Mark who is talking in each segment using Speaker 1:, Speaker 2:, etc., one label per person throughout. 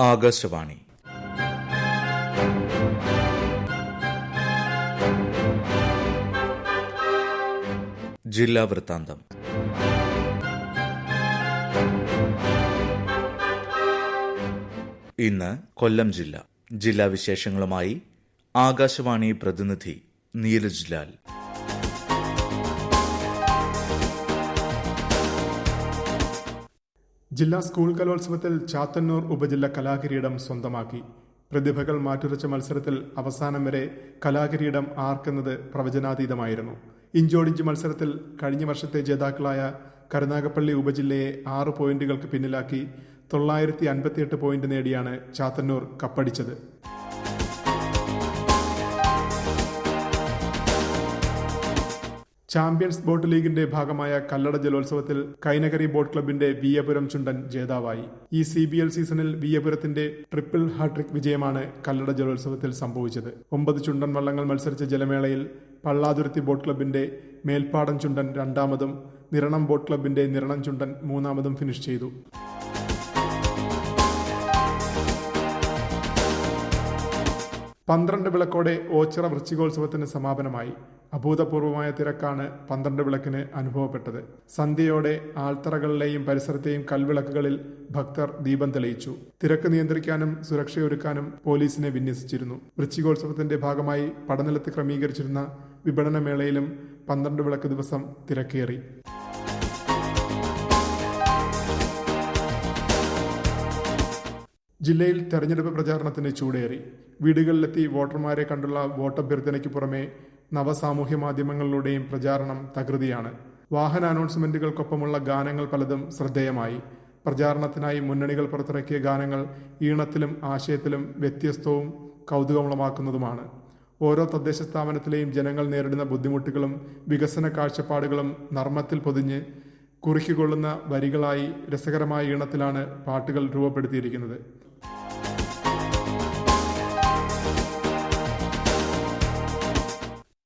Speaker 1: ആകാശവാണി ജില്ലാ വൃത്താന്തം. ഇന്ന് കൊല്ലം ജില്ലാ വിശേഷങ്ങളുമായി ആകാശവാണി പ്രതിനിധി നീരജ് ലാൽ.
Speaker 2: ജില്ലാ സ്കൂൾ കലോത്സവത്തിൽ ചാത്തന്നൂർ ഉപജില്ല കലാകിരീടം സ്വന്തമാക്കി. പ്രതിഭകൾ മാറ്റുരച്ച മത്സരത്തിൽ അവസാനം വരെ കലാകിരീടം ആർക്കെന്നത് പ്രവചനാതീതമായിരുന്നു. ഇഞ്ചോടിഞ്ച് മത്സരത്തിൽ കഴിഞ്ഞ വർഷത്തെ ജേതാക്കളായ കരുനാഗപ്പള്ളി ഉപജില്ലയെ 6 പോയിന്റുകൾക്ക് പിന്നിലാക്കി 958 പോയിന്റ് നേടിയാണ് ചാത്തന്നൂർ കപ്പടിച്ചത്. ചാമ്പ്യൻസ് ബോട്ട് ലീഗിന്റെ ഭാഗമായ കല്ലട ജലോത്സവത്തിൽ കൈനകരി ബോട്ട് ക്ലബിന്റെ വിയപുരം ചുണ്ടൻ ജേതാവായി. ഈ CBL സീസണിൽ വിയപുരത്തിന്റെ ട്രിപ്പിൾ ഹാട്രിക് വിജയമാണ് കല്ലട ജലോത്സവത്തിൽ സംഭവിച്ചത്. 9 ചുണ്ടൻ വള്ളങ്ങൾ മത്സരിച്ച ജലമേളയിൽ പള്ളാതുരുത്തി ബോട്ട് ക്ലബിന്റെ മേൽപ്പാടം ചുണ്ടൻ 2ാമതും നിരണം ബോട്ട് ക്ലബിന്റെ നിരണം ചുണ്ടൻ 3ാമതും ഫിനിഷ് ചെയ്തു. പന്ത്രണ്ട് വിളക്കോടെ ഓച്ചിറ വൃശ്ചികോത്സവത്തിന് സമാപനമായി. അഭൂതപൂർവമായ തിരക്കാണ് 12 വിളക്കിന് അനുഭവപ്പെട്ടത്. സന്ധ്യയോടെ ആൽത്തറകളിലെയും പരിസരത്തെയും കൽവിളക്കുകളിൽ ഭക്തർ ദീപം തെളിയിച്ചു. തിരക്ക് നിയന്ത്രിക്കാനും സുരക്ഷയൊരുക്കാനും പോലീസിനെ വിന്യസിച്ചിരുന്നു. വൃശ്ചികോത്സവത്തിന്റെ ഭാഗമായി പടനിലത്ത് ക്രമീകരിച്ചിരുന്ന വിപണന മേളയിലും 12 വിളക്ക് ദിവസം തിരക്കേറി. ജില്ലയിൽ തെരഞ്ഞെടുപ്പ് പ്രചാരണത്തിന് ചൂടേറി. വീടുകളിലെത്തി വോട്ടർമാരെ കണ്ടുള്ള വോട്ടഭ്യർത്ഥനയ്ക്ക് പുറമെ നവസാമൂഹ്യ മാധ്യമങ്ങളിലൂടെയും പ്രചാരണം തകൃതിയാണ്. വാഹന അനൗൺസ്മെന്റുകൾക്കൊപ്പമുള്ള ഗാനങ്ങൾ പലതും ശ്രദ്ധേയമായി. പ്രചാരണത്തിനായി മുന്നണികൾ പുറത്തിറക്കിയ ഗാനങ്ങൾ ഈണത്തിലും ആശയത്തിലും വ്യത്യസ്തവും കൗതുകമുളവാക്കുന്നതുമാണ്. ഓരോ തദ്ദേശ സ്ഥാപനത്തിലെയും ജനങ്ങൾ നേരിടുന്ന ബുദ്ധിമുട്ടുകളും വികസന കാഴ്ചപ്പാടുകളും നർമ്മത്തിൽ പൊതിഞ്ഞ് കുറിക്കുകൊള്ളുന്ന വരികളായി രസകരമായ ഈണത്തിലാണ് പാട്ടുകൾ രൂപപ്പെടുത്തിയിരിക്കുന്നത്.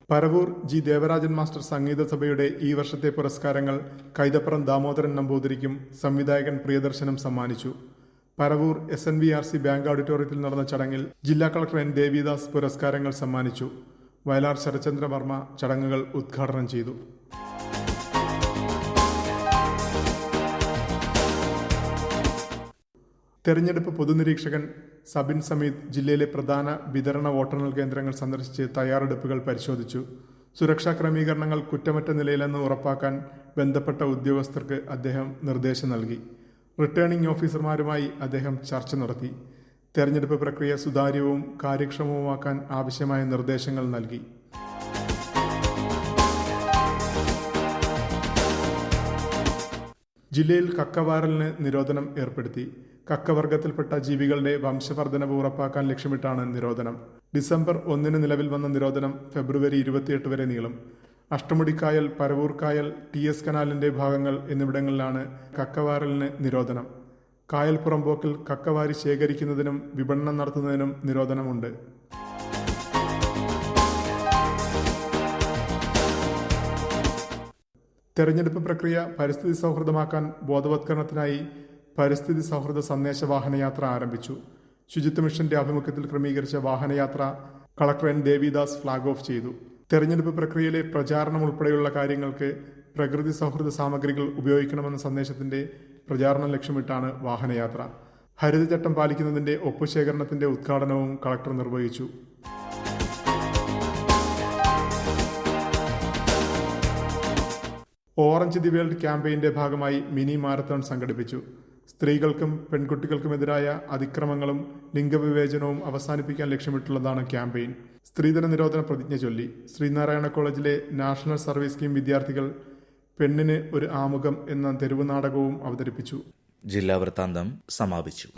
Speaker 2: പരവൂർ G. ദേവരാജൻ മാസ്റ്റർ സംഗീത സഭയുടെ ഈ വർഷത്തെ പുരസ്കാരങ്ങൾ കൈതപ്പുറം ദാമോദരൻ നമ്പൂതിരിക്കും സംവിധായകൻ പ്രിയദർശനും സമ്മാനിച്ചു. പരവൂർ SNVRC ബാങ്ക് ഓഡിറ്റോറിയത്തിൽ നടന്ന ചടങ്ങിൽ ജില്ലാ കളക്ടർ N. ദേവിദാസ് പുരസ്കാരങ്ങൾ സമ്മാനിച്ചു. വയലാർ ശരചന്ദ്ര വർമ്മ ചടങ്ങുകൾ ഉദ്ഘാടനം ചെയ്തു. തെരഞ്ഞെടുപ്പ് പൊതുനിരീക്ഷകൻ സബിൻ സമീദ് ജില്ലയിലെ പ്രധാന വിതരണ വോട്ടെണ്ണൽ കേന്ദ്രങ്ങൾ സന്ദർശിച്ച് തയ്യാറെടുപ്പുകൾ പരിശോധിച്ചു. സുരക്ഷാ ക്രമീകരണങ്ങൾ കുറ്റമറ്റ നിലയിലെന്ന് ഉറപ്പാക്കാൻ ബന്ധപ്പെട്ട ഉദ്യോഗസ്ഥർക്ക് അദ്ദേഹം നിർദ്ദേശം നൽകി. റിട്ടേണിംഗ് ഓഫീസർമാരുമായി അദ്ദേഹം ചർച്ച നടത്തി. തെരഞ്ഞെടുപ്പ് പ്രക്രിയ സുതാര്യവും കാര്യക്ഷമവുമാക്കാൻ ആവശ്യമായ നിർദ്ദേശങ്ങൾ നൽകി. ജില്ലയിൽ കക്കവാരലിന് നിരോധനം ഏർപ്പെടുത്തി. കക്കവർഗത്തിൽപ്പെട്ട ജീവികളുടെ വംശവർദ്ധനവ് ഉറപ്പാക്കാൻ ലക്ഷ്യമിട്ടാണ് നിരോധനം. ഡിസംബർ 1 നിലവിൽ വന്ന നിരോധനം ഫെബ്രുവരി 28 വരെ നീളും. അഷ്ടമുടിക്കായൽ, പരവൂർക്കായൽ, TS കനാലിന്റെ ഭാഗങ്ങൾ എന്നിവിടങ്ങളിലാണ് കക്കവാരലിന് നിരോധനം. കായൽ പുറമ്പോക്കിൽ കക്കവാരി ശേഖരിക്കുന്നതിനും വിപണനം നടത്തുന്നതിനും നിരോധനമുണ്ട്. തെരഞ്ഞെടുപ്പ് പ്രക്രിയ പരിസ്ഥിതി സൗഹൃദമാക്കാൻ ബോധവത്കരണത്തിനായി പരിസ്ഥിതി സൗഹൃദ സന്ദേശ വാഹനയാത്ര ആരംഭിച്ചു. ശുചിത്വ മിഷന്റെ ആഭിമുഖ്യത്തിൽ ക്രമീകരിച്ച വാഹനയാത്ര collector N. Devidas flag off ചെയ്തു. തെരഞ്ഞെടുപ്പ് പ്രക്രിയയിലെ പ്രചാരണം ഉൾപ്പെടെയുള്ള കാര്യങ്ങൾക്ക് പ്രകൃതി സൗഹൃദ സാമഗ്രികൾ ഉപയോഗിക്കണമെന്ന സന്ദേശത്തിന്റെ പ്രചാരണം ലക്ഷ്യമിട്ടാണ് വാഹനയാത്ര. ഹരിതചട്ടം പാലിക്കുന്നതിന്റെ ഒപ്പുശേഖരണത്തിന്റെ ഉദ്ഘാടനവും കളക്ടർ നിർവഹിച്ചു. ഓറഞ്ച് ദി വേൾഡ് ക്യാമ്പയിന്റെ ഭാഗമായി മിനി മാരത്തോൺ സംഘടിപ്പിച്ചു. സ്ത്രീകൾക്കും പെൺകുട്ടികൾക്കുമെതിരായ അതിക്രമങ്ങളും ലിംഗവിവേചനവും അവസാനിപ്പിക്കാൻ ലക്ഷ്യമിട്ടുള്ളതാണ് ക്യാമ്പയിൻ. സ്ത്രീധന നിരോധന പ്രതിജ്ഞ ചൊല്ലി. ശ്രീനാരായണ കോളേജിലെ നാഷണൽ സർവീസ് സ്കീം വിദ്യാർത്ഥികൾ പെണ്ണിന് ഒരു ആമുഖം എന്ന തെരുവ് നാടകവും അവതരിപ്പിച്ചു.
Speaker 1: ജില്ലാ വൃത്താന്തം സമാപിച്ചു.